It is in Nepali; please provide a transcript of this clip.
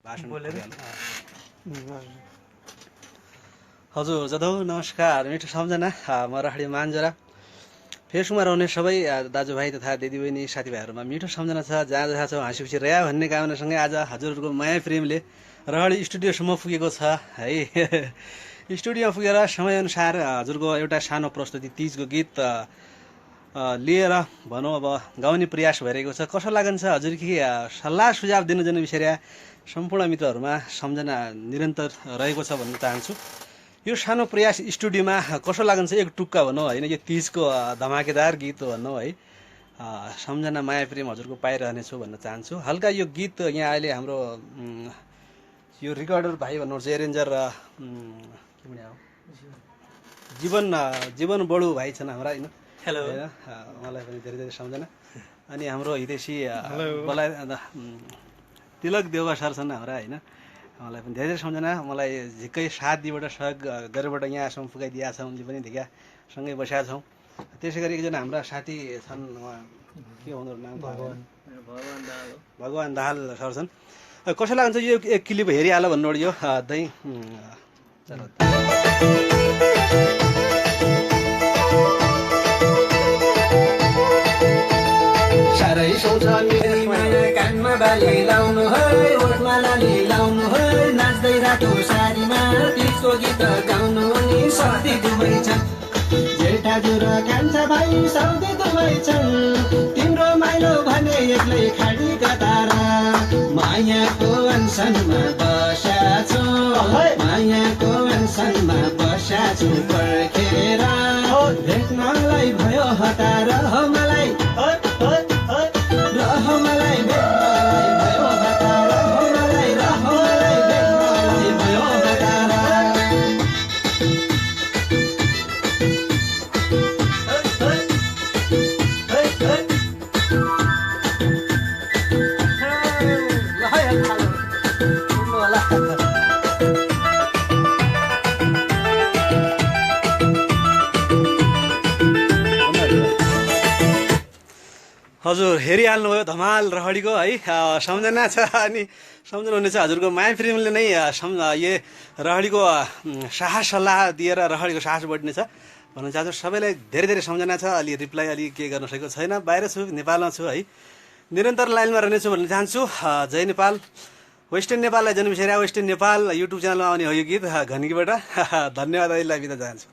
भाषण बोलेर हजुर जदौ नमस्कार मिठो सम्झना म राहडी मान्जरा फेसबुकमा रहने सबै दाजुभाइ तथा दिदीबहिनी साथीभाइहरूमा मिठो सम्झना छ जहाँ जहाँ छ हाँसी खुसी रह्या भन्ने कामनासँगै आज हजुरहरूको माया प्रेमले रहडी स्टुडियोसम्म पुगेको छ है स्टुडियोमा पुगेर समयअनुसार हजुरको एउटा सानो प्रस्तुति तीजको गीत लिएर भनौँ अब गाउने प्रयास भइरहेको छ। कसो लागन्छ हजुर कि सल्लाह सुझाव दिनु विषय सम्पूर्ण मित्रहरूमा सम्झना निरन्तर रहेको छ भन्न चाहन्छु। यो सानो प्रयास स्टुडियोमा कसो लागन्छ एक टुक्का भनौँ होइन, यो तीजको धमाकेदार गीत भनौँ है, सम्झना माया प्रेम हजुरको पाइरहनेछु भन्न चाहन्छु। हल्का यो गीत यहाँ अहिले हाम्रो यो रेकर्डर भाइ भन्नुहुन्छ एरेन्जर के भने हो जीवन बडु भाइ छन् हाम्रा होइन। हेलो मलाई पनि धेरै धेरै सम्झना। अनि हाम्रो हितेशी बला तिलक देउवा सर छन् हाम्रा होइन, मलाई पनि धेरै धेरै सम्झना। मलाई झिक्कै 7 दिनबाट सहयोग गरेबाट यहाँसम्म पुगाइदिएको छ, उनले पनि ढिका सँगै बसेका छौँ। त्यसै गरी एकजना हाम्रा साथी छन्, के हुनु नाम भगवान दाहाल सर छन्। कसो लाग्छ यो एक क्लिप हेरिहाल भन्नु यो दही चलो साह्रै सोच मेरी माया कानमा बाली लाउनु है, ओठमा लाली लाउनु है, नाच्दै रातो सारीमा तीजको गीत गाउनु नि सर्दी दुवै छन्। जेठा जुर कान्छा भाइ सर्दी दुवै छन्, तिम्रो माइलो भने एक्लै खाडी कतारा। मायाको अनसनमा बस्या छु, मायाको अनसनमा बस्या छु पर्खेर, भेट्नलाई भयो हतार हो मलाई, रह मलाई भेट्नलाई भयो हतार हो मलाई, रह मलाई भेट्नलाई भयो हतार। हजुर हेरिहाल्नुभयो धमाल रहडीको है सम्झना छ। अनि सम्झनुहुनेछ हजुरको माया प्रेमले नै ये रहडीको साहस सल्लाह दिएर रहडीको साहस बढ्नेछ भन्न चाहन्छु। सबैलाई धेरै धेरै सम्झना छ। अलि रिप्लाई अलि के गर्न सकेको छैन, बाहिर छु, नेपालमा छु है, निरन्तर लाइनमा रहनेछु भन्न चाहन्छु। जय नेपाल, वेस्टर्न नेपाललाई जन्मिसेर वेस्टर्न नेपाल युट्युब च्यानलमा आउने हो यो गीत घन्कीबाट। धन्यवाद, अहिले बिदा चाहन्छु।